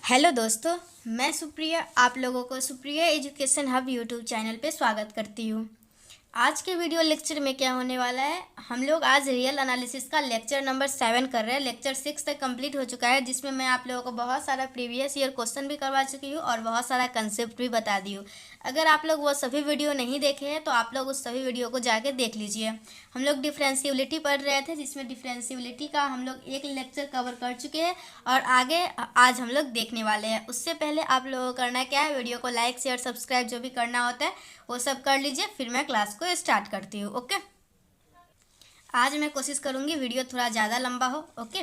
Hello दोस्तों, मैं सुप्रिया आप लोगों को Supriya education hub YouTube channel पे स्वागत करती हूँ। आज के वीडियो लेक्चर में क्या होने वाला है, हम लोग आज रियल एनालिसिस का लेक्चर नंबर 7 कर रहे हैं। लेक्चर 6 तक कंप्लीट हो चुका है, जिसमें मैं आप लोगों को बहुत सारा प्रीवियस ईयर क्वेश्चन भी करवा चुकी हूँ और बहुत सारा कंसेप्ट भी बता दी हूँ। अगर आप लोग वो सभी वीडियो नहीं देखे हैं तो आप लोग उस सभी वीडियो को जाके देख लीजिए। हम लोग डिफरेंशियबिलिटी पढ़ रहे थे, जिसमें डिफरेंशियबिलिटी का हम लोग एक लेक्चर कवर कर चुके हैं और आगे आज हम लोग देखने वाले हैं। उससे पहले आप लोगों को करना क्या है, वीडियो को लाइक शेयर सब्सक्राइब जो भी करना होता है वो सब कर लीजिए, फिर मैं क्लास को स्टार्ट करती हूँ। ओके, आज मैं कोशिश करूँगी वीडियो थोड़ा ज़्यादा लंबा हो। ओके,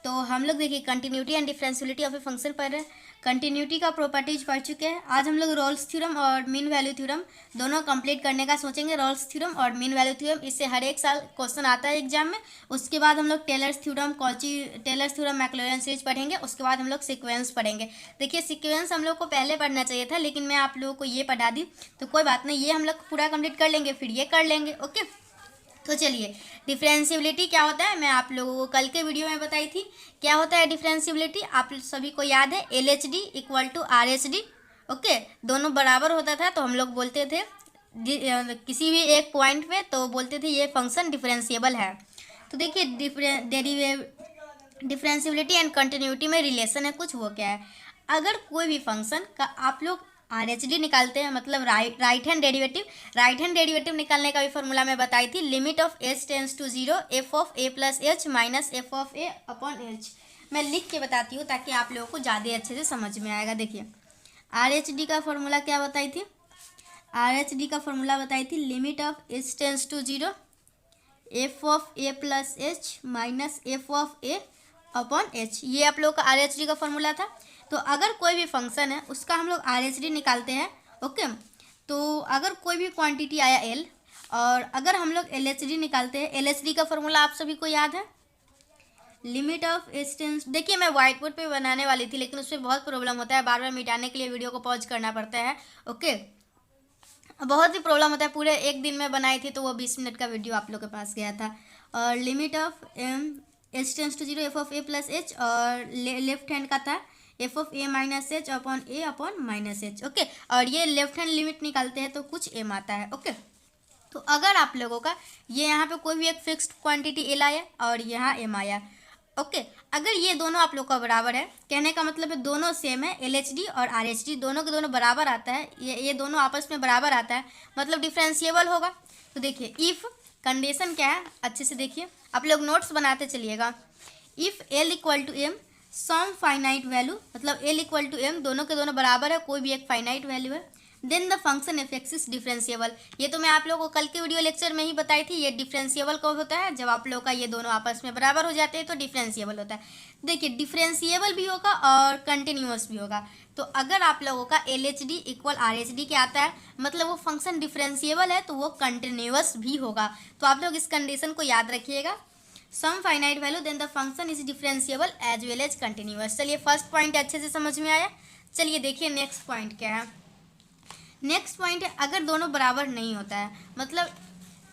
तो हम लोग देखिए continuity and differentiability of a function पढ़ रहे हैं। कंटिन्यूटी का प्रॉपर्टीज पढ़ चुके हैं। आज हम लोग रोल्स थ्योरम और मीन वैल्यू थ्योरम दोनों कंप्लीट करने का सोचेंगे। रोल्स थ्योरम और मीन वैल्यू थ्योरम, इससे हर एक साल क्वेश्चन आता है एग्जाम में। उसके बाद हम लोग Taylor's theorem, Cauchy Taylor's theorem, Maclaurin series पढ़ेंगे। उसके बाद हम लोग सीक्वेंस पढ़ेंगे। देखिए सीक्वेंस हम लोग को पहले पढ़ना चाहिए था, लेकिन मैं आप लोगों को ये पढ़ा दी तो कोई बात नहीं, ये हम लोग पूरा कंप्लीट कर लेंगे, फिर ये कर लेंगे। ओके, तो चलिए डिफरेंशियबिलिटी क्या होता है मैं आप लोगों को कल के वीडियो में बताई थी। क्या होता है डिफरेंशियबिलिटी, आप सभी को याद है, L H D equal to R H D. Okay, दोनों बराबर होता था तो हम लोग बोलते थे किसी भी एक पॉइंट पे तो बोलते थे ये फंक्शन डिफरेंशिएबल है। तो देखिए डिफरेंशियबिलिटी एंड कंटिन्यूटी में रिलेशन है कुछ, वो क्या है, अगर कोई भी फंक्शन का आप लोग आर एच डी निकालते हैं, मतलब राइट हैंड डेरिवेटिव निकालने का भी फॉर्मूला मैं बताई थी। Limit of h tends to zero f of a plus h minus f of a upon h. मैं लिख के बताती हूँ ताकि आप लोगों को ज़्यादा अच्छे से समझ में आएगा। देखिए आर एच डी का फॉर्मूला क्या बताई थी, आर एच डी का फॉर्मूला बताई थी limit of h tends to zero f of a plus h minus f of a upon h. ये आप लोग का आर एच डी का फॉर्मूला था। तो अगर कोई भी फंक्शन है उसका हम लोग आर एच डी निकालते हैं। ओके, तो अगर कोई भी क्वांटिटी आया एल, और अगर हम लोग एल एच डी निकालते हैं, एल एच डी का फॉर्मूला आप सभी को याद है, लिमिट ऑफ एस्टेंस। देखिए मैं व्हाइट बोर्ड पे बनाने वाली थी, लेकिन उसमें बहुत प्रॉब्लम होता है, बार बार मिटाने के लिए वीडियो को पॉज करना पड़ता है। ओके, बहुत ही प्रॉब्लम होता है, पूरे एक दिन में बनाई थी तो वो 20 मिनट का वीडियो आप लोग के पास गया था। और limit of h tends to zero f of a plus h, और लेफ्ट हैंड का था f of a minus h upon a upon minus h. Okay, और ये लेफ्ट हैंड लिमिट निकालते हैं तो कुछ एम आता है। ओके, तो अगर आप लोगों का ये यहाँ पे कोई भी एक फिक्स्ड क्वांटिटी एल आया और यहाँ एम आया, ओके, अगर ये दोनों आप लोग का बराबर है, कहने का मतलब है दोनों सेम है, एल एच डी और आर एच डी दोनों के दोनों बराबर आता है, ये दोनों आपस में बराबर आता है, मतलब डिफरेंशिएबल होगा। तो देखिए इफ़ कंडीशन क्या है, अच्छे से देखिए, आप लोग नोट्स बनाते चलिएगा। If L equal to M some finite value, मतलब एल इक्वल टू एम दोनों के दोनों बराबर है, कोई भी एक फाइनाइट वैल्यू है, then the function f x is differentiable. ये तो मैं आप लोगों को कल के वीडियो लेक्चर में ही बताई थी। ये डिफरेंशिएबल कब होता है, जब आप लोगों का ये दोनों आपस में बराबर हो जाते हैं तो डिफरेंशिएबल होता है। देखिए डिफरेंशिएबल भी होगा और कंटिन्यूअस भी होगा। तो अगर आप लोगों का L H D equal are H D के आता है, मतलब वो फंक्शन डिफरेंशिएबल है, तो वो कंटिन्यूअस भी होगा। तो आप लोग इस कंडीशन को याद रखिएगा, some finite value then the function is differentiable as well as continuous. चलिए फर्स्ट पॉइंट अच्छे से समझ में आया। चलिए देखिए नेक्स्ट पॉइंट क्या है। नेक्स्ट पॉइंट है, अगर दोनों बराबर नहीं होता है, मतलब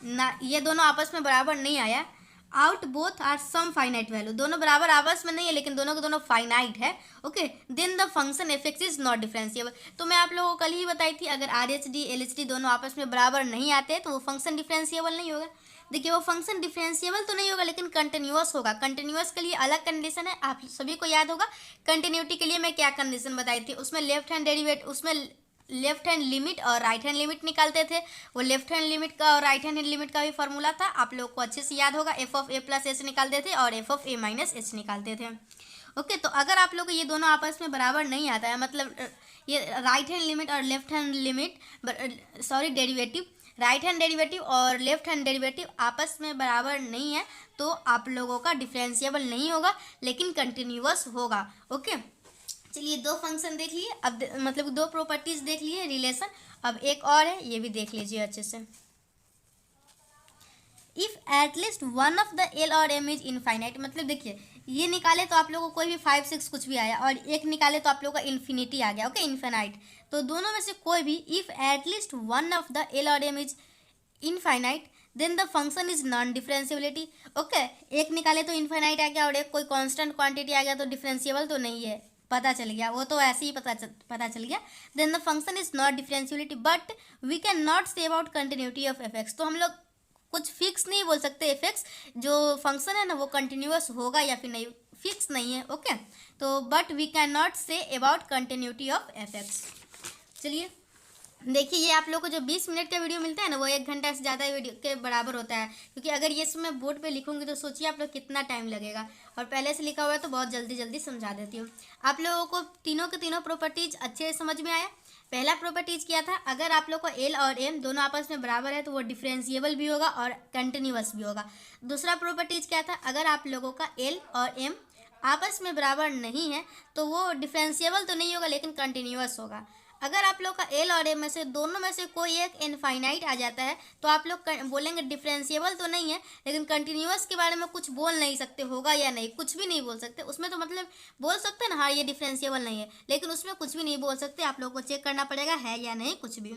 ना ये दोनों आपस में बराबर नहीं आया, out both are some finite value, दोनों बराबर आपस में नहीं है लेकिन दोनों के दोनों फाइनाइट है। Okay, then the function f x is not differentiable. तो मैं आप लोगों को कल ही बताई थी, अगर are H D L H D दोनों आपस में बराबर नहीं आते तो वो फंक्शन डिफरेंशिएबल नहीं होगा। देखिए वो फंक्शन डिफरेंशिएबल तो नहीं होगा लेकिन कंटिन्यूअस होगा। कंटिन्यूअस के लिए अलग कंडीशन है, आप सभी को याद होगा। कंटिन्यूटी के लिए मैं क्या कंडीशन बताई थी, उसमें लेफ्ट हैंड डेरिवेट, उसमें लेफ्ट हैंड लिमिट और राइट हैंड लिमिट निकालते थे। वो लेफ्ट हैंड लिमिट का और राइट हैंड लिमिट का भी फॉर्मूला था, आप लोग को अच्छे से याद होगा। F of a plus H निकालते थे और F of a minus H निकालते थे। ओके, तो अगर आप लोग को ये दोनों आपस में बराबर नहीं आता है, मतलब ये राइट हैंड लिमिट और left hand limit, sorry derivative, right hand derivative और लेफ्ट हैंड डेरिवेटिव आपस में बराबर नहीं है, तो आप लोगों का डिफरेंशिएबल नहीं होगा लेकिन कंटिन्यूअस होगा। ओके, चलिए दो फंक्शन देख लिए, अब मतलब दो प्रॉपर्टीज देख लिए रिलेशन। अब एक और है, ये भी देख लीजिए अच्छे से। If at least one of the l और एम इज इनफाइनाइट, मतलब देखिए ये निकाले तो आप लोगों को कोई भी 5 6 कुछ भी आया, और एक निकाले तो आप लोगों का इन्फिनिटी आ गया। ओके, इनफाइनाइट, तो दोनों में से कोई भी, if at least one of the l और m is infinite then the function is non differentiability. Okay, एक निकाले तो इनफाइनाइट आ गया और एक कोई कांस्टेंट क्वांटिटी आ गया तो डिफरेंशिएबल तो नहीं है। पता चल गया, वो तो ऐसे ही पता चल गया। Then the function is not differentiability but we can not say about continuity of f x. तो हम लोग कुछ फिक्स नहीं बोल सकते एफ एक्स जो फंक्शन है ना वो कंटिन्यूअस होगा या फिर नहीं, फिक्स नहीं है। ओके, तो but we can not say about continuity of f x. चलिए देखिए, ये आप लोग को जो 20 मिनट का वीडियो मिलता है ना वो 1 घंटा से ज़्यादा वीडियो के बराबर होता है, क्योंकि अगर ये सब मैं बोर्ड पे लिखूंगी तो सोचिए आप लोग कितना टाइम लगेगा, और पहले से लिखा हुआ है तो बहुत जल्दी जल्दी समझा देती हूँ। आप लोगों को तीनों के तीनों प्रॉपर्टीज अच्छे से समझ में आया। पहला प्रॉपर्टीज क्या था, अगर आप लोग को एल और एम दोनों आपस में बराबर है तो वो डिफरेंशिएबल भी होगा और कंटिन्यूअस भी होगा। दूसरा प्रॉपर्टीज क्या था, अगर आप लोगों का एल और एम आपस में बराबर नहीं है तो वो डिफरेंशिएबल तो नहीं होगा लेकिन कंटिन्यूअस होगा। अगर आप लोग का एल और एम में से दोनों में से कोई एक इनफाइनाइट आ जाता है तो आप लोग बोलेंगे डिफरेंशिएबल तो नहीं है, लेकिन कंटिन्यूअस के बारे में कुछ बोल नहीं सकते, होगा या नहीं कुछ भी नहीं बोल सकते। उसमें तो मतलब बोल सकते हैं ना हाँ ये डिफरेंशिएबल नहीं है, लेकिन उसमें कुछ भी नहीं बोल सकते। आप लोग को चेक करना पड़ेगा है या नहीं कुछ भी।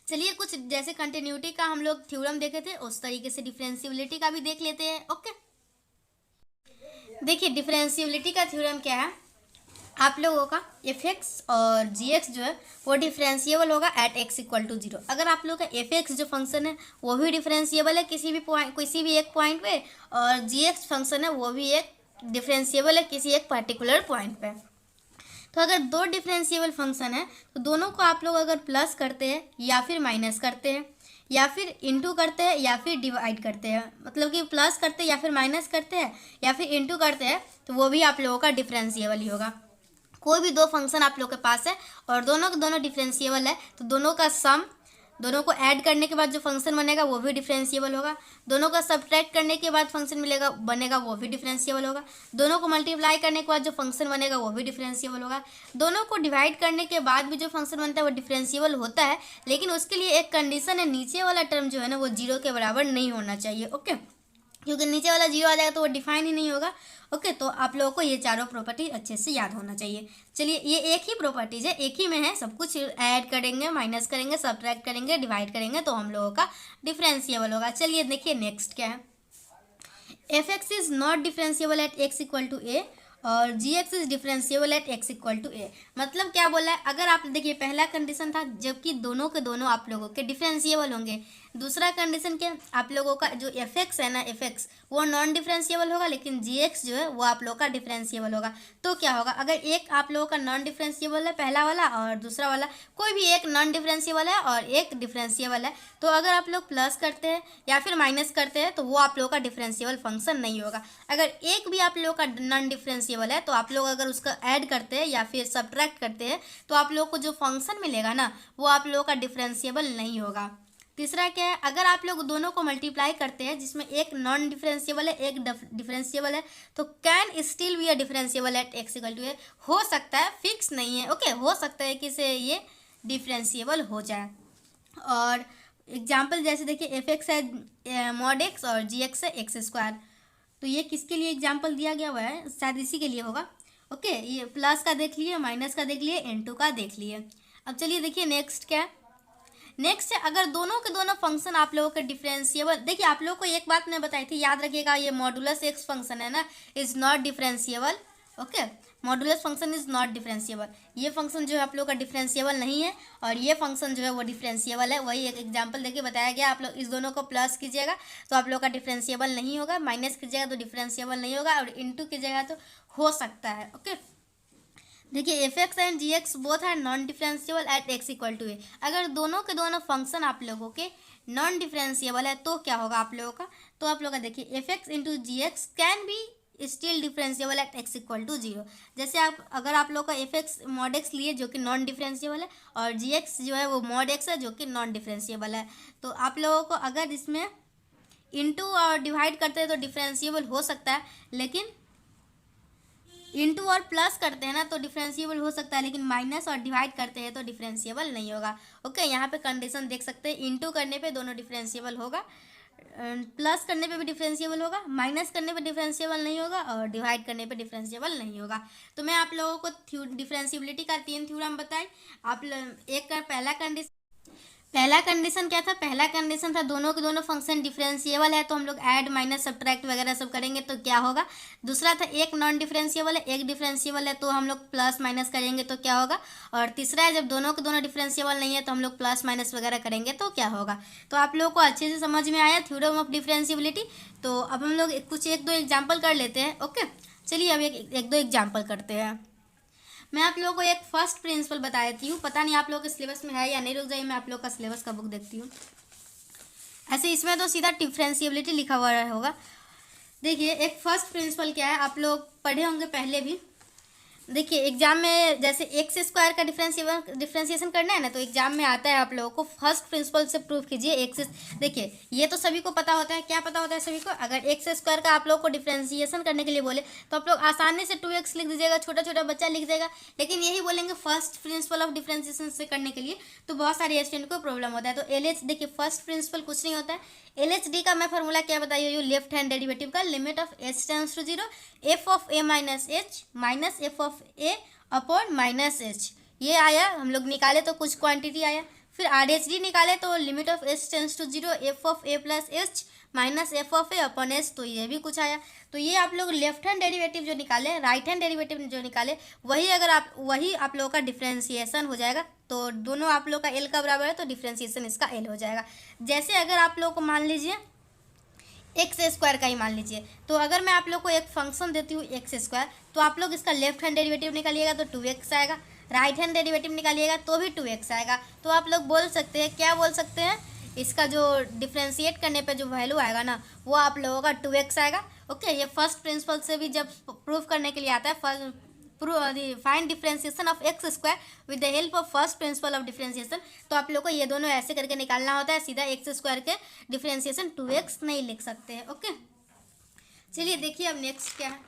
चलिए कुछ जैसे कंटिन्यूटी का हम लोग थ्योरम देखे थे उस तरीके से डिफरेंशिएबिलिटी का भी देख लेते हैं। ओके, देखिए डिफरेंशिएबिलिटी का थ्योरम क्या है, आप लोगों का एफ एक्स और जी एक्स जो है वो डिफरेंशिएबल होगा एट एक्स इक्वल टू 0। अगर आप लोग का एफ एक्स जो फंक्शन है वो भी डिफरेंशिएबल है किसी भी एक पॉइंट पे, और जी एक्स फंक्शन है वो भी एक डिफरेंशिएबल है किसी एक पर्टिकुलर पॉइंट पे। तो अगर दो डिफरेंशिएबल फंक्शन है तो दोनों को आप लोग अगर प्लस करते हैं या फिर माइनस करते हैं या फिर इंटू करते हैं या फिर डिवाइड करते हैं, मतलब कि प्लस करते हैं या फिर माइनस करते हैं या फिर इंटू करते हैं, तो वो भी आप लोगों का डिफरेंशिएबल ही होगा। कोई भी दो फंक्शन आप लोग के पास है और दोनों के दोनों डिफरेंशिएबल है तो दोनों का सम, दोनों को ऐड करने के बाद जो फंक्शन बनेगा वो भी डिफरेंशिएबल होगा। दोनों का सब्ट्रैक्ट करने के बाद फंक्शन बनेगा वो भी डिफरेंशिएबल होगा। दोनों को मल्टीप्लाई करने के बाद जो फंक्शन बनेगा वो भी डिफरेंशिएबल होगा। दोनों को डिवाइड करने के बाद भी जो फंक्शन बनता है वो डिफरेंशिएबल होता है, लेकिन उसके लिए एक कंडीशन है, नीचे वाला टर्म जो है ना वो 0 के बराबर नहीं होना चाहिए। ओके, क्योंकि नीचे वाला 0 आ जाएगा तो वो डिफाइन ही नहीं होगा। ओके, तो आप लोगों को ये चारों प्रॉपर्टी अच्छे से याद होना चाहिए। चलिए ये एक ही प्रॉपर्टीज है, एक ही में है, सब कुछ ऐड करेंगे, माइनस करेंगे, सब्ट्रैक्ट करेंगे, डिवाइड करेंगे तो हम लोगों का डिफरेंशिएबल होगा। चलिए देखिए नेक्स्ट क्या है, f x is not differentiable at x equal to a और g x is differentiable at x equal to a. मतलब क्या बोला है, अगर आप देखिए पहला कंडीशन था जबकि दोनों के दोनों आप लोगों के डिफरेंशिएबल होंगे। दूसरा कंडीशन क्या, आप लोगों का जो एफ एक्स है ना, एफ एक्स वो नॉन डिफरेंशिएबल होगा लेकिन जी एक्स जो है वो आप लोगों का डिफरेंशिएबल होगा। तो क्या होगा, अगर एक आप लोगों का नॉन डिफरेंशिएबल है पहला वाला और दूसरा वाला कोई भी एक नॉन डिफरेंशिएबल है और एक डिफरेंशिएबल है, तो अगर आप लोग प्लस करते हैं या फिर माइनस करते हैं तो वो आप लोगों का डिफरेंशिएबल फंक्शन नहीं होगा। अगर एक भी आप लोगों का नॉन डिफरेंशिएबल है तो आप लोग अगर उसका ऐड करते हैं या फिर सब्ट्रैक्ट करते हैं तो आप लोग को जो फंक्शन मिलेगा ना वो आप लोगों का डिफरेंशिएबल नहीं होगा। तीसरा क्या है, अगर आप लोग दोनों को मल्टीप्लाई करते हैं जिसमें एक नॉन डिफरेंशिएबल है एक डिफरेंशिएबल है तो can still be a differentiable at x equal to a, हो सकता है, फिक्स नहीं है। ओके, हो सकता है कि से ये डिफरेंशिएबल हो जाए। और एग्जाम्पल जैसे देखिए एफ एक्स है मॉड एक्स और जी एक्स है एक्स स्क्वायर, तो ये किसके लिए एग्जाम्पल दिया गया हुआ है, शायद इसी के लिए होगा। ओके, ये प्लस का देख लिए, माइनस का देख लिए, इनटू का देख लिए। अब चलिए देखिए नेक्स्ट क्या है, नेक्स्ट है अगर दोनों के दोनों फंक्शन आप लोगों के डिफरेंशिएबल, देखिए आप लोगों को एक बात मैं बताई थी याद रखिएगा, ये मॉडुलस एक्स फंक्शन है ना is not differentiable. Okay, modulus function is not differentiable, ये फंक्शन जो है आप लोग का डिफरेंशिएबल नहीं है और ये फंक्शन जो है वो डिफरेंशिएबल है। वही एक एग्जांपल देके बताया गया, आप लोग इस दोनों को प्लस कीजिएगा तो आप लोग का डिफरेंशिएबल नहीं होगा, माइनस कीजिएगा तो डिफरेंशिएबल नहीं होगा और इंटू कीजिएगा तो हो सकता है। ओके, देखिए f x and g x both are non differentiable at x equal to a. अगर दोनों के दोनों फंक्शन आप लोगों के नॉन डिफरेंशिएबल है तो क्या होगा आप लोगों का, तो आप लोगों का देखिए f x into g x can be still differentiable at x equal to 0। जैसे आप अगर आप लोग का एफ एक्स मॉड एक्स लिए जो कि नॉन डिफरेंशिएबल है और जी एक्स जो है वो मॉड एक्स है जो कि नॉन डिफरेंशिएबल है, तो आप लोगों को अगर इसमें इंटू और डिवाइड करते हैं तो डिफरेंशिएबल हो सकता है, लेकिन इंटू और प्लस करते हैं ना तो डिफरेंशिएबल हो सकता है, लेकिन माइनस और डिवाइड करते हैं तो डिफरेंशिएबल नहीं होगा। ओके, यहाँ पे कंडीशन देख सकते हैं, इंटू करने पे दोनों डिफरेंशिएबल होगा, प्लस करने पे भी डिफरेंशिएबल होगा, माइनस करने पे डिफरेंशिएबल नहीं होगा और डिवाइड करने पे डिफरेंशिएबल नहीं होगा। तो मैं आप लोगों को डिफरेंशिएबिलिटी का 3 थ्योरम बताई। आप एक का पहला कंडीशन क्या था, पहला कंडीशन था दोनों के दोनों फंक्शन डिफरेंशिएबल है, तो हम लोग ऐड माइनस सब्ट्रैक्ट वगैरह सब करेंगे तो क्या होगा। दूसरा था एक नॉन डिफरेंशिएबल है एक डिफरेंशिएबल है, तो हम लोग प्लस माइनस करेंगे तो क्या होगा। और तीसरा है जब दोनों के दोनों डिफरेंशिएबल नहीं है तो हम लोग प्लस माइनस वगैरह करेंगे तो क्या होगा। तो आप लोगों को अच्छे से समझ में आया थ्योरम ऑफ डिफरेंशिएबिलिटी। तो अब हम लोग कुछ एक दो एग्जाम्पल कर लेते हैं। ओके, चलिए अब एक दो एग्जाम्पल करते हैं। मैं आप लोगों को एक फर्स्ट प्रिंसिपल बता देती हूँ, पता नहीं आप लोगों के सिलेबस में है या नहीं, रुक जाइए मैं आप लोग का सिलेबस का बुक देखती हूँ। ऐसे इसमें तो सीधा डिफरेंशिएबिलिटी लिखा हुआ होगा। देखिए एक फर्स्ट प्रिंसिपल क्या है, आप लोग पढ़े होंगे पहले भी। देखिए एग्जाम में जैसे एक्स स्क्वायर का डिफरेंशिएशन करना है ना, तो एग्जाम में आता है आप लोगों को फर्स्ट प्रिंसिपल से प्रूव कीजिए एक्स। देखिए ये तो सभी को पता होता है, क्या पता होता है सभी को, अगर एक्स स्क्वायर का आप लोगों को डिफरेंशिएशन करने के लिए बोले तो आप लोग आसानी से 2x लिख दीजिएगा, छोटा छोटा बच्चा लिख देगा। लेकिन यही बोलेंगे फर्स्ट प्रिंसिपल ऑफ डिफरेंशिएशन से करने के लिए तो बहुत सारे स्टूडेंट को प्रॉब्लम होता है। तो LH देखिए फर्स्ट प्रिंसिपल कुछ नहीं होता है। LHD का मैं फॉर्मूला क्या बताइए, ये लेफ्ट हैंड डेरिवेटिव का limit of h tends to 0 f of a minus h minus f of a upon minus h। ये आया, हम लोग निकाले तो कुछ क्वांटिटी आया। फिर RHD निकाले तो limit of h tends to 0 f of a plus h minus f of a upon h, तो ये भी कुछ आया। तो ये आप लोग लेफ्ट हैंड डेरिवेटिव जो निकाले, राइट हैंड डेरिवेटिव जो निकाले, वही आप लोगों का डिफरेंशिएशन हो जाएगा। तो दोनों आप लोग का l का बराबर है तो डिफरेंशिएशन इसका l हो जाएगा। जैसे अगर आप लोग को मान लीजिए एक्स स्क्वायर का ही मान लीजिए, तो अगर मैं आप लोग को एक फंक्शन देती हूँ एक्स स्क्वायर, तो आप लोग इसका लेफ्ट हैंड डेरिवेटिव निकालिएगा तो 2x आएगा, राइट हैंड डेरिवेटिव निकालिएगा तो भी 2x आएगा। तो आप लोग बोल सकते हैं, क्या बोल सकते हैं, इसका जो डिफ्रेंशिएट करने पे जो वैल्यू आएगा ना वो आप लोगों का 2x आएगा। ओके, ये फर्स्ट प्रिंसिपल से भी जब प्रूफ करने के लिए आता है, find differentiation of x square with the help of first principle of differentiation, तो आप लोग को ये दोनों ऐसे करके निकालना होता है, सीधा एक्स स्क्वायर के डिफरेंशिएशन 2x नहीं लिख सकते हैं। ओके, चलिए देखिए अब नेक्स्ट क्या है।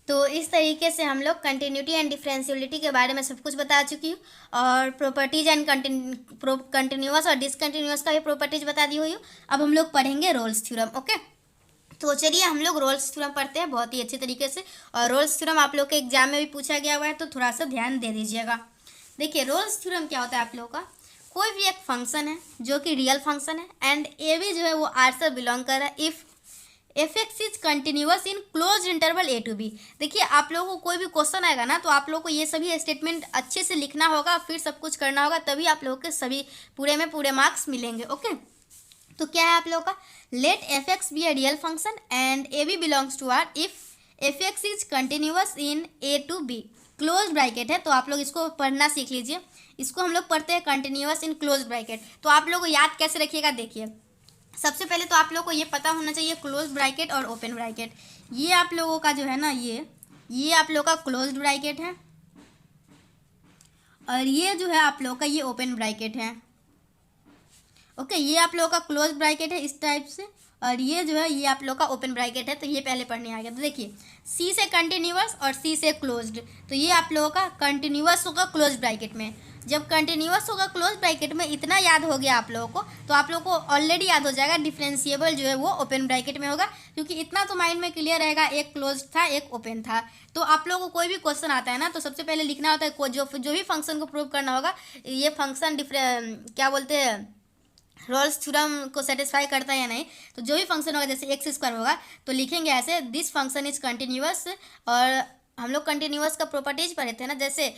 तो इस तरीके से हम लोग कंटिन्यूटी एंड डिफरेंशिएबिलिटी के बारे में सब कुछ बता चुकी हूँ, और प्रॉपर्टीज एंड कंटिन्यूअस और डिसकंटिन्यूअस का भी प्रॉपर्टीज बता दी हुई हूँ। अब हम लोग पढ़ेंगे रोल्स थ्योरम। ओके, तो चलिए हम लोग रोल्स थ्योरम पढ़ते हैं बहुत ही अच्छे तरीके से, और रोल्स थ्योरम आप लोग के एग्जाम में भी पूछा गया हुआ है तो थोड़ा सा ध्यान दे दीजिएगा। देखिए रोल्स थ्योरम क्या होता है, आप लोगों का कोई भी एक फंक्शन है जो कि रियल फंक्शन है एंड ए भी जो है वो आर से बिलोंग कर रहा है, if f x is continuous in close interval a to b. देखिए आप लोगों को कोई भी क्वेश्चन आएगा ना तो आप लोगों को ये सभी स्टेटमेंट अच्छे से लिखना होगा, फिर सब कुछ करना होगा, तभी आप लोगों के सभी पूरे में पूरे मार्क्स मिलेंगे। ओके, तो क्या है आप लोगों का, let f x be a real function and a b belongs to R if f x is continuous in a to b, close bracket है। तो आप लोग इसको पढ़ना सीख लीजिए, इसको हम लोग पढ़ते हैं कंटिन्यूअस इन क्लोज ब्रैकेट। तो आप लोग को याद कैसे रखिएगा, देखिए सबसे पहले तो आप लोग को ये पता होना चाहिए क्लोज ब्रैकेट और ओपन ब्रैकेट। ये आप लोगों का जो है ना, ये आप लोग का क्लोज ब्रैकेट है, और ये जो है आप लोग का ये ओपन ब्रैकेट है। ओके, ये आप लोगों का क्लोज ब्रैकेट है इस टाइप से, और ये जो है ये आप लोग का ओपन ब्रैकेट है। तो ये पहले पढ़ने आ गया। तो देखिए सी से कंटिन्यूअस और सी से क्लोज्ड, तो ये आप लोगों का कंटिन्यूअस होगा क्लोज ब्रैकेट में। जब कंटिन्यूअस होगा क्लोज ब्रैकेट में, इतना याद हो गया आप लोगों को, तो आप लोगों को ऑलरेडी याद हो जाएगा डिफरेंशिएबल जो है वो ओपन ब्रैकेट में होगा, क्योंकि इतना तो माइंड में क्लियर रहेगा, एक क्लोज था एक ओपन था। तो आप लोगों को कोई भी क्वेश्चन आता है ना तो सबसे पहले लिखना होता है जो भी फंक्शन को प्रूव करना होगा, ये फंक्शन क्या बोलते हैं, रोल्स थ्योरम को सेटिस्फाई करता है या नहीं। तो जो भी फंक्शन होगा, जैसे एक्स स्क्वायर होगा तो लिखेंगे ऐसे, दिस फंक्शन इज कंटिन्यूअस। और हम लोग कंटिन्यूअस का प्रॉपर्टीज पढ़े थे ना, जैसे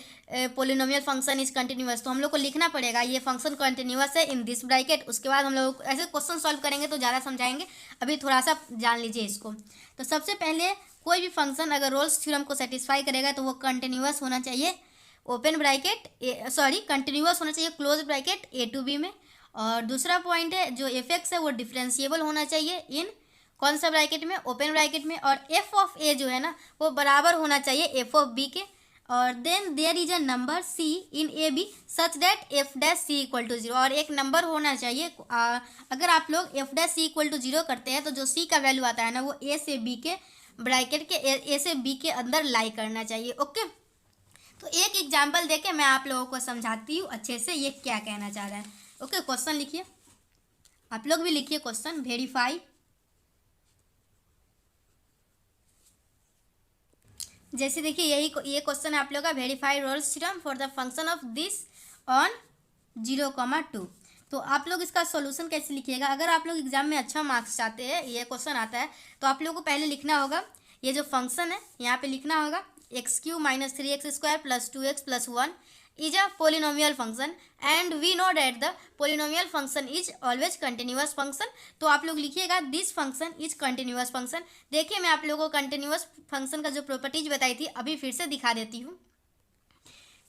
पोलिनोमियल फंक्शन इज कंटिन्यूअस, तो हम लोग को लिखना पड़ेगा ये फंक्शन कंटिन्यूअस है इन दिस ब्रैकेट। उसके बाद हम लोग ऐसे क्वेश्चन सॉल्व करेंगे तो ज़्यादा समझाएंगे, अभी थोड़ा सा जान लीजिए इसको। तो सबसे पहले कोई भी फंक्शन अगर रोल्स थ्योरम को सेटिस्फाई करेगा तो वो कंटिन्यूअस होना चाहिए ओपन ब्रैकेट, कंटिन्यूअस होना चाहिए close bracket a to b में। और दूसरा पॉइंट है जो एफ एक्स है वो डिफरेंशिएबल होना चाहिए इन कौन सा ब्रैकेट में, ओपन ब्रैकेट में। और एफ ऑफ ए जो है ना वो बराबर होना चाहिए एफ ऑफ बी के। और then there is a number c in a b such that f dash c equal to 0, और एक नंबर होना चाहिए अगर आप लोग f dash c equal to 0 करते हैं तो जो सी का वैल्यू आता है ना वो ए से बी के ब्रैकेट के ए से बी के अंदर लाई करना चाहिए। ओके, तो एक एग्जाम्पल देके मैं आप लोगों को समझाती हूँ अच्छे से ये क्या कहना चाह रहा है। ओके, क्वेश्चन लिखिए, आप लोग भी लिखिए क्वेश्चन, वेरीफाई। जैसे देखिए ये क्वेश्चन है आप लोग का, verify Rolle's theorem for the function of this on 0,2। तो आप लोग इसका सॉल्यूशन कैसे लिखिएगा? अगर आप लोग एग्जाम में अच्छा मार्क्स चाहते हैं, ये क्वेश्चन आता है, तो आप लोगों को पहले लिखना होगा ये जो फंक्शन है यहाँ पे लिखना होगा x³ minus 3x² plus 2x plus 1 is a polynomial function and we know that the polynomial function is always continuous function। तो आप लोग लिखिएगा this function is continuous function. देखिए मैं आप लोगों को कंटिन्यूअस फंक्शन का जो प्रॉपर्टीज बताई थी अभी फिर से दिखा देती हूँ।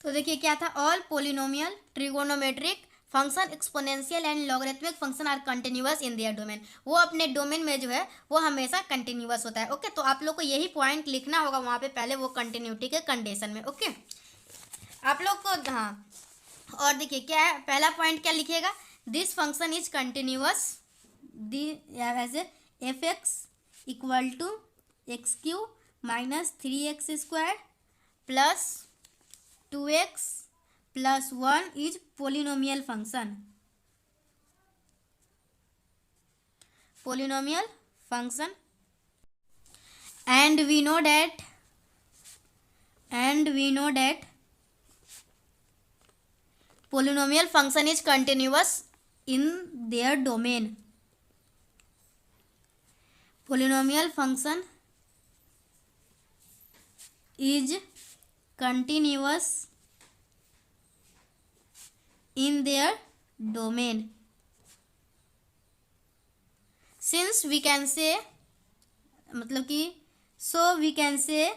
तो देखिए क्या था, all polynomial trigonometric function exponential and logarithmic function are continuous in their domain. वो अपने डोमेन में जो है वो हमेशा कंटिन्यूअस होता है। ओके, तो आप लोग को यही पॉइंट लिखना होगा वहाँ पे पहले वो कंटिन्यूटी के कंडीशन में। ओके, आप लोग को हाँ, और देखिए क्या है, पहला पॉइंट क्या लिखिएगा, this function is continuous the as f x equal to x³ minus 3x² plus 2x plus 1 is polynomial function. Polynomial function and we know that polynomial function is continuous in their domain। polynomial function is continuous in their domain since we can say, मतलब कि so we can say,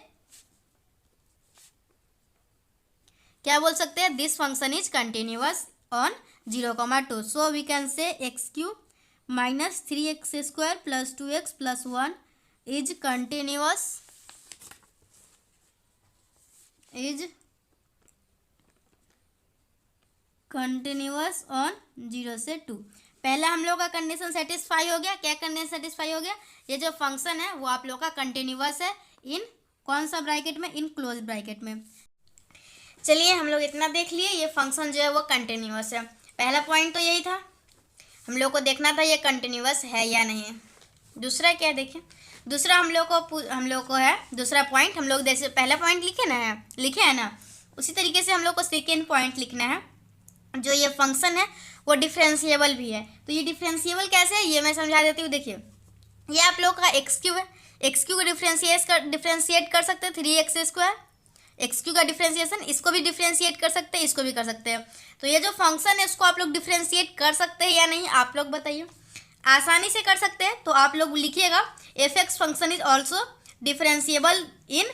क्या बोल सकते हैं, this function is continuous on 0,2। So we can say x³ minus 3x² plus 2x plus 1 is continuous on 0 से 2। पहला हम लोग का कंडीशन सेटिस्फाई हो गया। क्या कंडीशन सेटिस्फाई हो गया, ये जो फंक्शन है वो आप लोग का कंटिन्यूअस है इन कौन सा ब्रैकेट में, इन क्लोज ब्रैकेट में। चलिए हम लोग इतना देख लिए, ये फंक्शन जो है वो कंटिन्यूअस है। पहला पॉइंट तो यही था, हम लोग को देखना था ये कंटिन्यूअस है या नहीं। दूसरा क्या देखिए, दूसरा हम लोग को है दूसरा पॉइंट, हम लोग जैसे पहला पॉइंट लिखे है ना, उसी तरीके से हम लोग को सेकेंड पॉइंट लिखना है। जो ये फंक्शन है वो डिफ्रेंशिएबल भी है। तो ये डिफ्रेंशिएबल कैसे है ये मैं समझा देती हूँ। देखिए ये आप लोग का x³ है, x³ को डिफ्रेंशिएट कर सकते हैं 3x²। x³ का डिफ्रेंशिएशन, इसको भी डिफ्रेंशिएट कर सकते हैं, इसको भी कर सकते हैं। तो ये जो फंक्शन है इसको आप लोग डिफ्रेंशिएट कर सकते हैं या नहीं, आप लोग बताइए। आसानी से कर सकते हैं, तो आप लोग लिखिएगा f(x) function is also differentiable in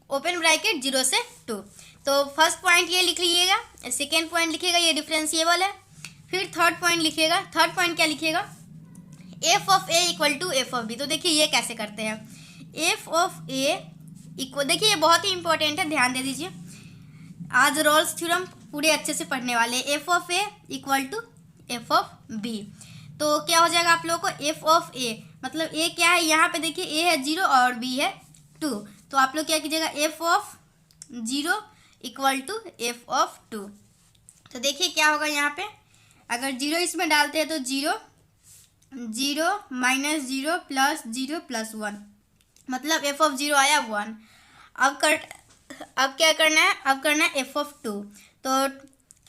open bracket 0 से 2। तो फर्स्ट पॉइंट ये लिख लीजिएगा, सेकेंड पॉइंट लिखिएगा ये डिफ्रेंशिएबल है। फिर थर्ड पॉइंट लिखिएगा, थर्ड पॉइंट क्या लिखिएगा, f of a equal to f of b। तो देखिए ये कैसे करते हैं, f ऑफ a इक्वल, देखिए ये बहुत ही इंपॉर्टेंट है, ध्यान दे दीजिए। आज रोल्स थ्योरम पूरे अच्छे से पढ़ने वाले। f of a equal to f of b। तो क्या हो जाएगा आप लोगों को, f ऑफ a मतलब a क्या है, यहाँ पे देखिए a है 0 और b है 2। तो आप लोग क्या कीजिएगा, f of 0 equal to f of 2। तो देखिए क्या होगा यहाँ पे, अगर 0 इसमें डालते हैं तो 0 माइनस 0 प्लस 0 प्लस 1, मतलब f ऑफ 0 आया 1। अब क्या करना है, अब करना है f ऑफ 2। तो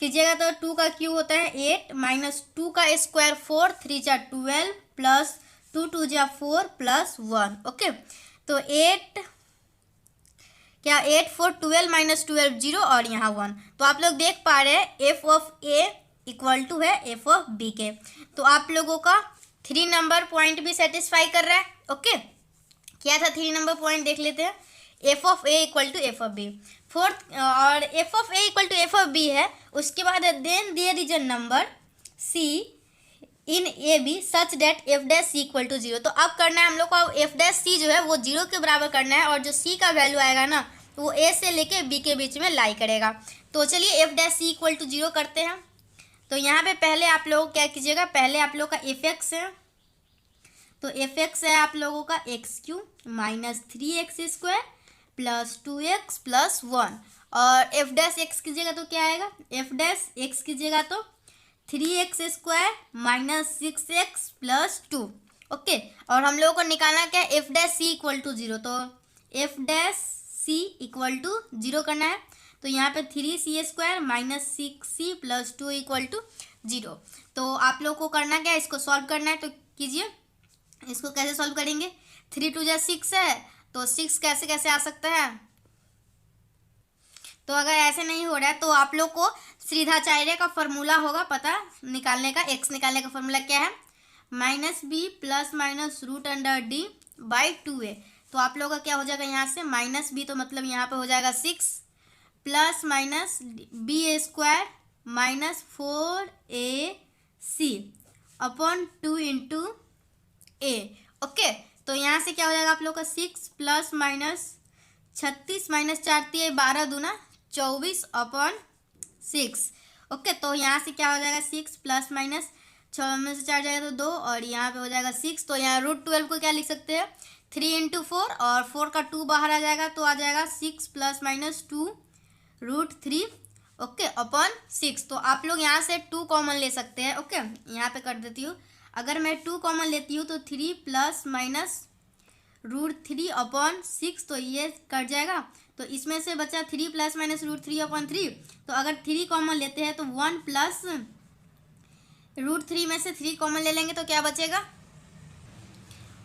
कीजिएगा तो 2 का क्यूब होता है 8 माइनस 2 का स्क्वायर 4, 3 जा 12 प्लस 2 2 जा 4 प्लस 1। ओके, तो 8 4 12 माइनस 12 0 और यहाँ 1। तो आप लोग देख पा रहे हैं f of a equal to है f ऑफ b के। तो आप लोगों का 3 नंबर पॉइंट भी सेटिस्फाई कर रहा है। ओके, क्या था 3 नंबर पॉइंट देख लेते हैं, f of a equal to f of b। Fourth और f of a equal to f of b है, उसके बाद then there is a number c in a b such that f dash c equal to 0। तो अब करना है हम लोग को, एफ डैश सी जो है वो 0 के बराबर करना है, और जो सी का वैल्यू आएगा ना वो ए से लेके बी के बीच में लाई करेगा। तो चलिए f dash c equal to 0 करते हैं। तो यहाँ पे पहले आप लोग क्या कीजिएगा, पहले आप लोग का एफ एक्स है, तो एफ एक्स है आप लोगों का x³ minus 3x² plus 2x plus 1, और एफ डैश एक्स कीजिएगा तो क्या आएगा, एफ डैश एक्स कीजिएगा तो 3x² minus 6x plus 2। Okay, और हम लोगों को निकालना क्या है, f dash c equal to 0। तो f dash c c equal to 0 करना है। तो यहाँ पे 3c² minus 6c plus 2 equal to 0। तो आप लोग को करना क्या है, इसको सॉल्व करना है। तो कीजिए, इसको कैसे सॉल्व करेंगे, 3 2 6 है, तो 6 कैसे कैसे आ सकता है। तो अगर ऐसे नहीं हो रहा है तो आप लोग को श्रीधाचार्य का फॉर्मूला होगा पता निकालने का। एक्स निकालने का फॉर्मूला क्या है, -b प्लस माइनस √d/2a। तो आप लोगों का क्या हो जाएगा, यहाँ से -b तो मतलब यहाँ पे हो जाएगा 6 plus minus b² minus 4ac upon 2 into a। Okay, तो यहाँ से क्या हो जाएगा आप लोग का 6 प्लस माइनस 36 माइनस 4 12 दूना 24 अपॉन 6। ओके, तो यहाँ से क्या हो जाएगा 6 प्लस माइनस 6 में से 4 जाएगा तो 2 और यहाँ पे हो जाएगा 6। तो यहाँ √12 को क्या लिख सकते हैं, 3 इंटू 4 और 4 का 2 बाहर आ जाएगा तो आ जाएगा 6 प्लस माइनस 2√3 ओके अपॉन 6। तो आप लोग यहाँ से 2 कॉमन ले सकते हैं। ओके, यहाँ पे कर देती हूँ, अगर मैं 2 कॉमन लेती हूँ तो 3 प्लस माइनस √3 अपॉन 6, तो ये कट जाएगा। तो इसमें से बचा 3 प्लस माइनस √3 अपॉन 3। तो अगर 3 कॉमन लेते हैं तो 1 प्लस √3 में से 3 कॉमन ले लेंगे तो क्या बचेगा,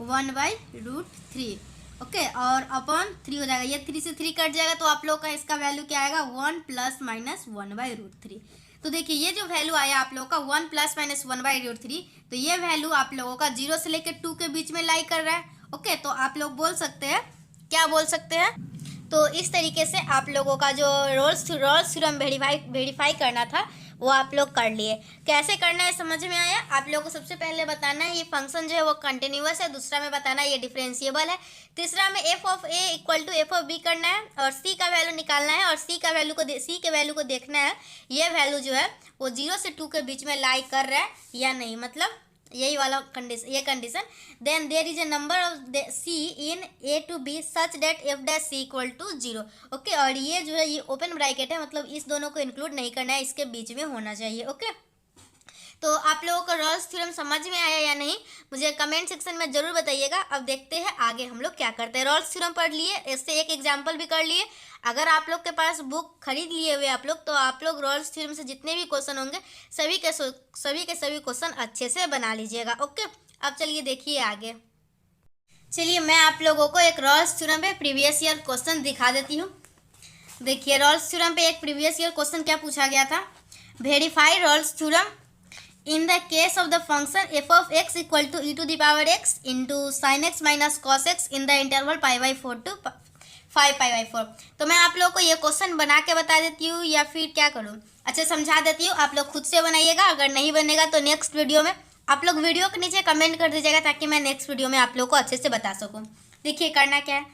1/√3 ओके, और अपॉन 3 हो जाएगा। ये 3 से 3 कट जाएगा तो आप लोग का इसका वैल्यू क्या आएगा, 1 प्लस माइनस 1/√3। तो देखिए ये जो वैल्यू आया आप लोगों का 1 प्लस माइनस 1/√3, तो ये वैल्यू आप लोगों का 0 से लेकर 2 के बीच में लाई कर रहा है। ओके, तो आप लोग बोल सकते हैं, क्या बोल सकते हैं, तो इस तरीके से आप लोगों का जो रोल्स थ्योरम वेरीफाई करना था वो आप लोग कर लिए। कैसे करना है समझ में आया। आप लोगों को सबसे पहले बताना है ये फंक्शन जो है वो कंटिन्यूअस है, दूसरा में बताना है ये डिफरेंशिएबल है, तीसरा में f(a) इक्वल टू f(b) करना है और c का वैल्यू निकालना है और c के वैल्यू को देखना है ये वैल्यू जो है वो 0 से 2 के बीच में लाई कर रहा है या नहीं, मतलब यही वाला कंडीशन, ये condition. Then there is a number of c in a to b such that f' c equal to 0। Okay, और ये जो है ये ओपन ब्रैकेट है, मतलब इस दोनों को इंक्लूड नहीं करना है, इसके बीच में होना चाहिए। ओके, तो आप लोगों को रोल्स थ्योरम समझ में आया या नहीं मुझे कमेंट सेक्शन में जरूर बताइएगा। अब देखते हैं आगे हम लोग क्या करते हैं। रोल्स थ्योरम पढ़ लिए, इससे एक एग्जाम्पल भी कर लिए। अगर आप लोग के पास बुक खरीद लिए हुए आप लोग, तो आप लोग रोल्स थ्योरम से जितने भी क्वेश्चन होंगे सभी के सभी क्वेश्चन अच्छे से बना लीजिएगा। ओके, अब चलिए देखिए आगे। चलिए मैं आप लोगों को एक रोल्स थ्योरम पे प्रीवियस ईयर क्वेश्चन दिखा देती हूँ। देखिए रोल्स थ्योरम पे एक प्रीवियस ईयर क्वेश्चन क्या पूछा गया था, verify Rolle's theorem in the case of the function f of x equal to e to the power x into sin x minus cos x in the interval π/4 to 5π/4। तो मैं आप लोगों को ये क्वेश्चन बना के बता देती हूँ या फिर क्या करूँ, अच्छा समझा देती हूँ, आप लोग खुद से बनाइएगा। अगर नहीं बनेगा तो नेक्स्ट वीडियो में आप लोग वीडियो के नीचे कमेंट कर दीजिएगा ताकि मैं नेक्स्ट वीडियो में आप लोग को अच्छे से बता सकूँ। देखिए करना क्या है,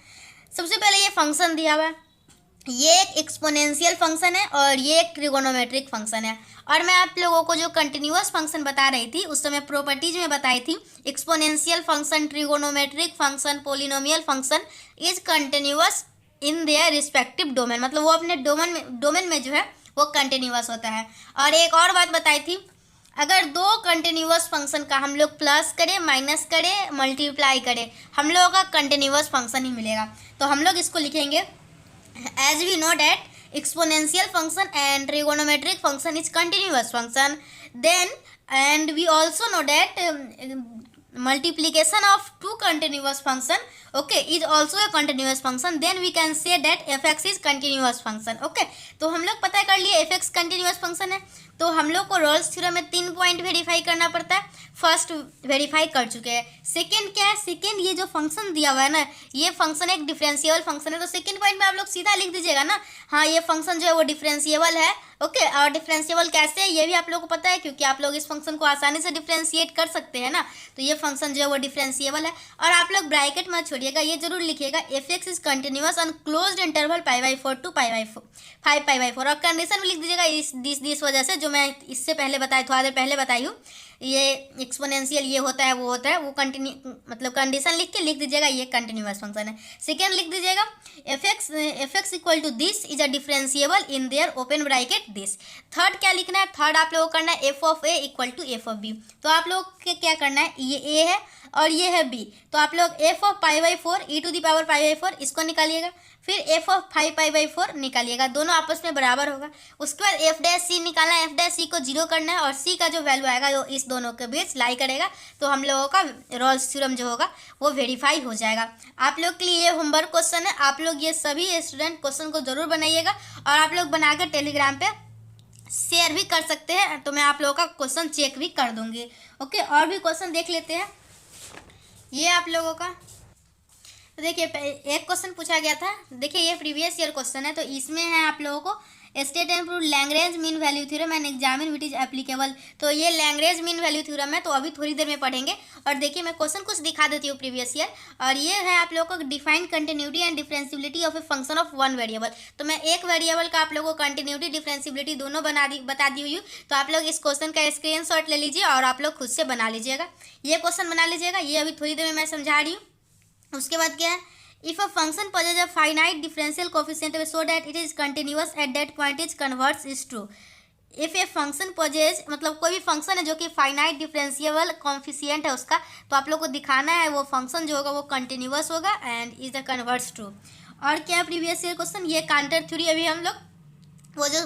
सबसे पहले ये फंक्शन दिया हुआ है, ये एक एक्सपोनेंशियल फंक्शन है और ये एक ट्रिगोनोमेट्रिक फंक्शन है। और मैं आप लोगों को जो कंटिन्यूअस फंक्शन बता रही थी उस समय प्रॉपर्टीज में बताई थी, exponential function, trigonometric function, polynomial function is continuous in their respective domain, मतलब वो अपने डोमेन में जो है वो कंटिन्यूअस होता है। और एक और बात बताई थी, अगर दो कंटिन्यूअस फंक्शन का हम लोग प्लस करें, माइनस करें, मल्टीप्लाई करें, हम लोगों का कंटिन्यूअस फंक्शन ही मिलेगा। तो हम लोग इसको लिखेंगे as we know that exponential function and trigonometric function is continuous function, then and we also know that multiplication of two continuous function okay is also a continuous function, then we can say that fx is continuous function। okay, तो हम लोग पता कर लिए fx continuous function है। तो हम लोग को रोल्स थ्योरम में 3 पॉइंट वेरीफाई करना पड़ता है। फर्स्ट वेरीफाई कर चुके हैं, सेकंड क्या है, सेकंड ये जो फंक्शन दिया हुआ है ना, ये फंक्शन एक डिफरेंशिएबल फंक्शन है। तो सेकंड पॉइंट में आप लोग सीधा लिख दीजिएगा ना, हाँ ये फंक्शन जो है वो डिफरेंशिएबल है। ओके, और डिफरेंशिएबल कैसे है ये भी आप लोग को पता है, क्योंकि आप लोग इस फंक्शन को आसानी से डिफरेंशिएट कर सकते हैं ना। तो ये फंक्शन जो है वो डिफरेंशिएबल है। और आप लोग ब्रैकेट मत छोड़िएगा, ये जरूर लिखिएगा f x is continuous on closed interval π/4 to π/4 5 pi और कंडीशन भी लिख दीजिएगा इस वजह से, जो मैं इससे पहले बताई, थोड़ा देर पहले बताई हूँ, ये एक्सपोनेंशियल ये होता है वो कंटिन्यू मतलब कंडीशन लिख दीजिएगा ये कंटिन्यूअस फंक्शन है। सेकेंड लिख दीजिएगा f x equal to this is a differentiable in their open bracket this. Third क्या लिखना है, थर्ड आप लोगों को करना है f of a equal to f of b. तो आप लोग के क्या करना है, ये ए है और ये है बी, तो आप लोग एफ ऑफ पाई/4 e⁴ इसको निकालिएगा, फिर एफ ऑफ 5 पाई/4 निकालिएगा, दोनों आपस में बराबर होगा। उसके बाद एफ डैश सी निकालना है, एफ डैश सी को 0 करना है और सी का जो वैल्यू आएगा वो इस दोनों के बीच लाई करेगा, तो हम लोगों का रॉल्स थ्योरम जो होगा वो वेरीफाई हो जाएगा। आप लोग के लिए ये होमवर्क क्वेश्चन है, आप लोग ये सभी स्टूडेंट क्वेश्चन को जरूर बनाइएगा और आप लोग बनाकर टेलीग्राम पे शेयर भी कर सकते हैं, तो मैं आप लोगों का क्वेश्चन चेक भी कर दूंगी। ओके, और भी क्वेश्चन देख लेते हैं। ये आप लोगों का तो देखिए एक क्वेश्चन पूछा गया था, देखिए ये प्रीवियस ईयर क्वेश्चन है, तो इसमें है आप लोगों को state and prove Lagrange mean value theorem and examine which is applicable. तो ये लैग्रेंज मीन वैल्यू थ्योरम है, तो अभी थोड़ी देर में पढ़ेंगे। और देखिए मैं क्वेश्चन कुछ दिखा देती हूँ प्रीवियस ईयर, और ये है आप लोगों को define continuity and differentiability of a function of one variable. तो मैं एक वेरिएबल का आप लोगों को कंटिन्यूटी डिफरेंशिएबिलिटी दोनों बता दी हुई हूँ, तो आप लोग इस क्वेश्चन का स्क्रीनशॉट ले लीजिए और आप लोग खुद से बना लीजिएगा, ये क्वेश्चन बना लीजिएगा, ये अभी थोड़ी देर में मैं समझा रही हूँ। उसके बाद क्या है, if a function possesses a finite differential coefficient so that it is continuous at that point is converts is true। if a function possesses मतलब कोई भी फंक्शन है जो कि फाइनाइट डिफरेंशिएबल कोफिशिएंट है उसका, तो आप लोग को दिखाना है वो फंक्शन जो होगा वो कंटिन्यूअस होगा and is the converts true. और क्या प्रीवियस ईयर क्वेश्चन, ये काउंटर थ्योरी, अभी हम लोग वो जो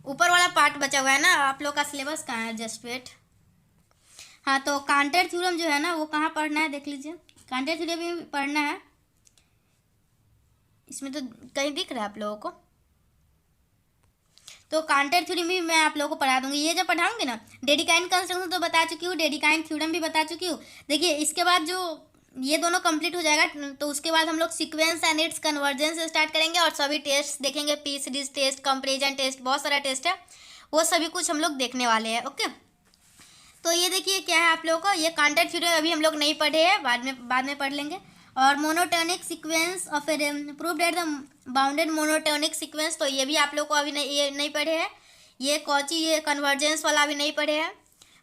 ऊपर वाला पार्ट बचा हुआ है ना, आप लोग का सिलेबस कहाँ है, जस्ट वेट। हाँ, तो काउंटर थ्योरम जो है ना वो कहाँ पढ़ना है देख लीजिए, काउंटर थ्योरी भी पढ़ना है, इसमें तो कहीं दिख रहा है आप लोगों को, तो काउंटर थ्योरी भी मैं आप लोगों को पढ़ा दूंगी। ये जब पढ़ाऊंगी ना, डेडिकाइन कंस्ट्रक्शन तो बता चुकी हूँ, डेडिकाइन थ्योरम भी बता चुकी हूँ। देखिए इसके बाद जो ये दोनों कंप्लीट हो जाएगा, तो उसके बाद हम लोग sequence and its convergence start करेंगे और सभी टेस्ट देखेंगे, p series test, comparison test, बहुत सारा टेस्ट है, वो सभी कुछ हम लोग देखने वाले हैं। ओके, तो ये देखिए क्या है आप लोगों को, ये काउंटर थ्योरी अभी हम लोग नहीं पढ़े हैं, बाद में पढ़ लेंगे। और monotonic sequence of A prove that the bounded monotonic sequence, तो ये भी आप लोग को अभी नहीं पढ़े हैं। ये कौची, ये कन्वर्जेंस वाला अभी नहीं पढ़े हैं।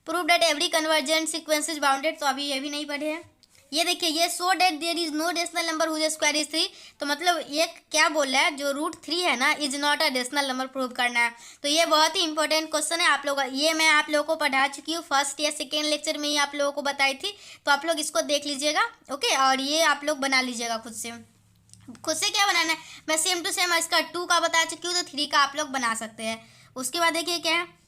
Prove that every convergent sequence is bounded, तो अभी ये भी नहीं पढ़े हैं। ये देखिए ये so that there is no rational number whose square is 3, तो मतलब ये क्या बोल रहा है, जो √3 है ना is not a rational number prove करना है। तो ये बहुत ही इंपॉर्टेंट क्वेश्चन है आप लोग, ये मैं आप लोगों को पढ़ा चुकी हूँ, फर्स्ट या सेकेंड लेक्चर में ही आप लोगों को बताई थी, तो आप लोग इसको देख लीजिएगा। ओके, और ये आप लोग बना लीजिएगा खुद से क्या बनाना है, मैं सेम टू सेम इसका 2 का बता चुकी हूँ, तो 3 का आप लोग बना सकते हैं। उसके बाद देखिए क्या है,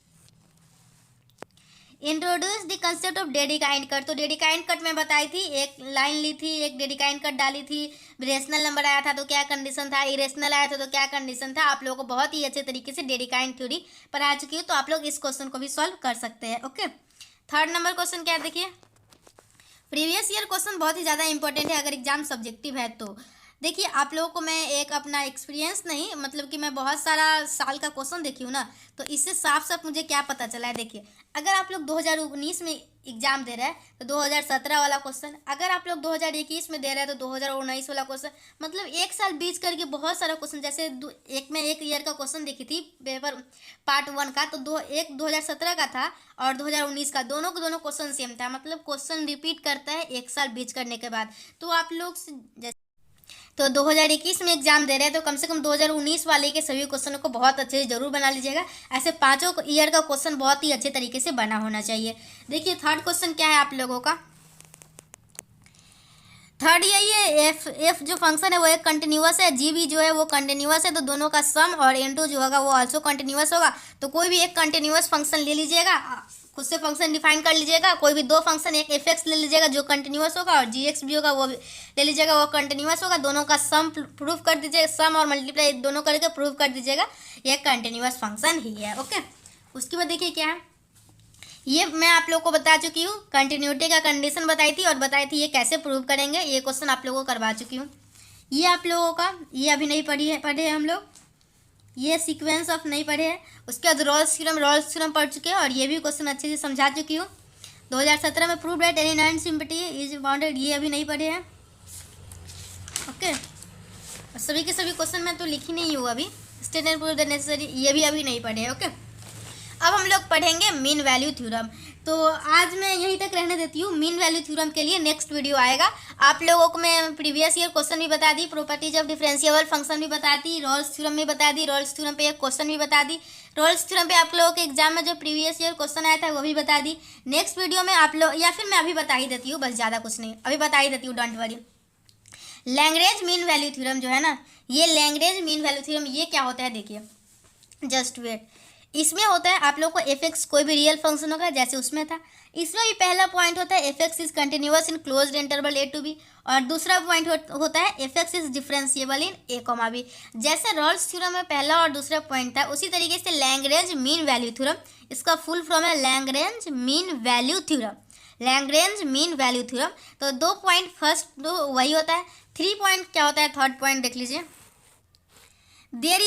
introduce the concept of Dedekind cut. तो डेडिकाइंड कट मैं बताई थी, एक लाइन ली थी, एक डेडिकाइंड कट डाली थी, रेशनल नंबर आया था तो क्या कंडीशन था, इरेशनल आया था तो क्या कंडीशन था, आप लोगों को बहुत ही अच्छे तरीके से डेडिकाइंड थ्योरी पढ़ा चुकी हूँ, तो आप लोग इस क्वेश्चन को भी सॉल्व कर सकते हैं। ओके, थर्ड नंबर क्वेश्चन क्या है, देखिए प्रीवियस ईयर क्वेश्चन बहुत ही ज़्यादा इंपॉर्टेंट है अगर एग्जाम सब्जेक्टिव है तो। देखिए आप लोगों को मैं एक अपना एक्सपीरियंस नहीं, मतलब कि मैं बहुत सारा साल का क्वेश्चन देखी हूँ ना, तो इससे साफ साफ मुझे क्या पता चला है। देखिए अगर आप लोग 2019 में एग्जाम दे रहे हैं तो 2017 वाला क्वेश्चन, अगर आप लोग 2021 में दे रहे हैं तो 2019 वाला क्वेश्चन, मतलब एक साल बीच करके बहुत सारा क्वेश्चन, जैसे एक ईयर का क्वेश्चन देखी थी पेपर पार्ट 1 का, तो एक 2017 का था और 2019 का, दोनों के दोनों क्वेश्चन सेम था, मतलब क्वेश्चन रिपीट करता है एक साल बीच करने के बाद। तो आप लोग जैसे तो 2021 में एग्जाम दे रहे हैं तो कम से कम 2019 वाले के सभी क्वेश्चनों को बहुत अच्छे से जरूर बना लीजिएगा। ऐसे पांचों ईयर का क्वेश्चन बहुत ही अच्छे तरीके से बना होना चाहिए। देखिए थर्ड क्वेश्चन क्या है आप लोगों का, थर्ड यही है, एफ जो फंक्शन है वो एक कंटिन्यूअस है, जी भी जो है वो कंटिन्यूअस है, तो दोनों का सम और इनटू जो होगा वो आल्सो कंटिन्यूअस होगा। तो कोई भी एक कंटिन्यूअस फंक्शन ले लीजिएगा, खुद से फंक्शन डिफाइन कर लीजिएगा, कोई भी दो फंक्शन, एक एफ एक्स ले लीजिएगा जो कंटिन्यूअस होगा और जी एक्स भी होगा वो ले लीजिएगा, वो कंटिन्यूअस होगा। दोनों का सम प्रूफ कर दीजिएगा, सम और मल्टीप्लाई दोनों करके प्रूफ कर दीजिएगा, ये कंटिन्यूअस फंक्शन ही है। ओके, उसके बाद देखिए क्या है, ये मैं आप लोगों को बता चुकी हूँ, कंटिन्यूटी का कंडीशन बताई थी और बताई थी ये कैसे प्रूव करेंगे, ये क्वेश्चन आप लोगों को करवा चुकी हूँ। ये आप लोगों का ये अभी नहीं पढ़े हम लोग, ये सीक्वेंस ऑफ नहीं पढ़े हैं। उसके बाद रॉल्स थ्योरम पढ़ चुके हैं और ये भी क्वेश्चन अच्छे से समझा चुकी हूँ। 2017 में prove that any non empty is bounded, ये अभी नहीं पढ़े हैं। ओके, सभी के सभी क्वेश्चन मैं तो लिखी नहीं हूँ अभी। State and prove the necessary ये भी अभी नहीं पढ़े, ओके। अब हम लोग पढ़ेंगे मीन वैल्यू थ्योरम। तो आज मैं यहीं तक रहने देती हूँ। मीन वैल्यू थ्योरम के लिए नेक्स्ट वीडियो आएगा। आप लोगों को मैं प्रीवियस ईयर क्वेश्चन भी बता दी, प्रॉपर्टीज ऑफ डिफरेंशिएबल फंक्शन भी बता दी, रोल्स थ्योरम भी बता दी, रोल्स थ्योरम पे एक क्वेश्चन भी बता दी, रोल्स थ्योरम पे आप लोगों के एग्जाम में जो प्रीवियस ईयर क्वेश्चन आया था वो भी बता दी। नेक्स्ट वीडियो में आप लोग, या फिर मैं अभी बता ही देती हूँ, बस ज़्यादा कुछ नहीं, अभी बता ही देती हूँ, don't worry. Lagrange mean value theorem जो है ना, ये लैग्रेंज मीन वैल्यू थ्योरम ये क्या होता है देखिए, जस्ट वेट। इसमें होता है आप लोग को एफ एक्स कोई भी रियल फंक्शन होगा जैसे उसमें था, इसमें भी पहला पॉइंट होता है f x is continuous in closed interval a to b, और दूसरा पॉइंट होता है f x is differentiable in a comma b. जैसे रोल्स थ्योरम में पहला और दूसरा पॉइंट था, उसी तरीके से लैग्रेंज मीन वैल्यू थ्योरम, इसका फुल फॉर्म है Lagrange mean value theorem, Lagrange mean value theorem. तो 2 पॉइंट फर्स्ट तो वही होता है, 3 पॉइंट क्या होता है, थर्ड पॉइंट देख लीजिए। there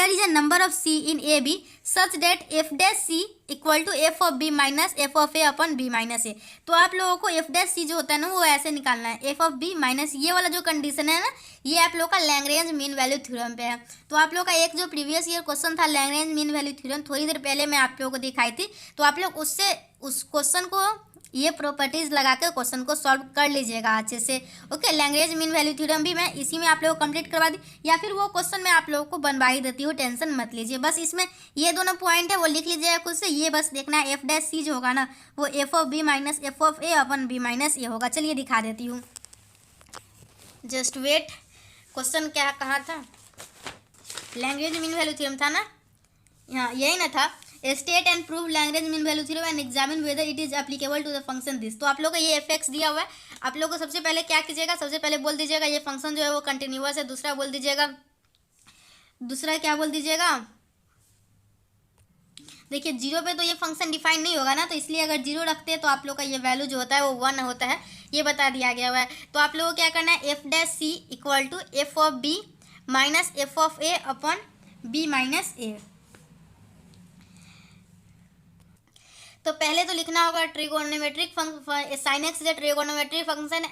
is a number of c in ab such that f dash c equal to f of b minus f of a upon b minus a. तो आप लोगों को एफ डैश सी जो होता है ना वो ऐसे निकालना है, एफ ऑफ बी माइनस, ये वाला जो कंडीशन है ना, ये आप लोग का लैग्रेंज मीन वैल्यू थ्योरम पे है। तो आप लोग का एक जो प्रीवियस ईयर क्वेश्चन था लैग्रेंज मीन वैल्यू थ्योरम, थोड़ी देर पहले मैं आप लोगों को दिखाई थी, तो आप लोग उससे उस क्वेश्चन को ये प्रॉपर्टीज लगा कर क्वेश्चन को सॉल्व कर लीजिएगा अच्छे से, okay. Lagrange mean value theorem भी मैं इसी में आप लोगों को कंप्लीट करवा दी, या फिर वो क्वेश्चन मैं आप लोगों को बनवा ही देती हूँ, टेंशन मत लीजिए। बस इसमें ये दोनों पॉइंट है वो लिख लीजिएगा खुद से, ये बस देखना है एफ डैश सी जो होगा ना वो f of b minus f of a upon b minus a होगा। चलिए दिखा देती हूँ, जस्ट वेट। क्वेश्चन क्या कहाँ था, लैग्रेंज मीन वैल्यू थ्योरम था ना, यहाँ यही ना था, state and prove Lagrange mean value theorem and examine whether it is applicable to the function this. तो आप लोग को ये एफ एक्स दिया हुआ है, आप लोग को सबसे पहले क्या कीजिएगा, सबसे पहले बोल दीजिएगा ये फंक्शन जो है वो कंटिन्यूअस है, दूसरा बोल दीजिएगा, दूसरा क्या बोल दीजिएगा, देखिए जीरो पे तो ये फंक्शन डिफाइन नहीं होगा ना, तो इसलिए अगर जीरो रखते हैं तो आप लोग का ये वैल्यू जो होता है वो 1 होता है, ये बता दिया गया हुआ है। तो आप लोगों को क्या करना है, f dash c equal to f of b minus f of a upon b minus a. तो पहले तो लिखना होगा trigonometric function, sine x is a trigonometric function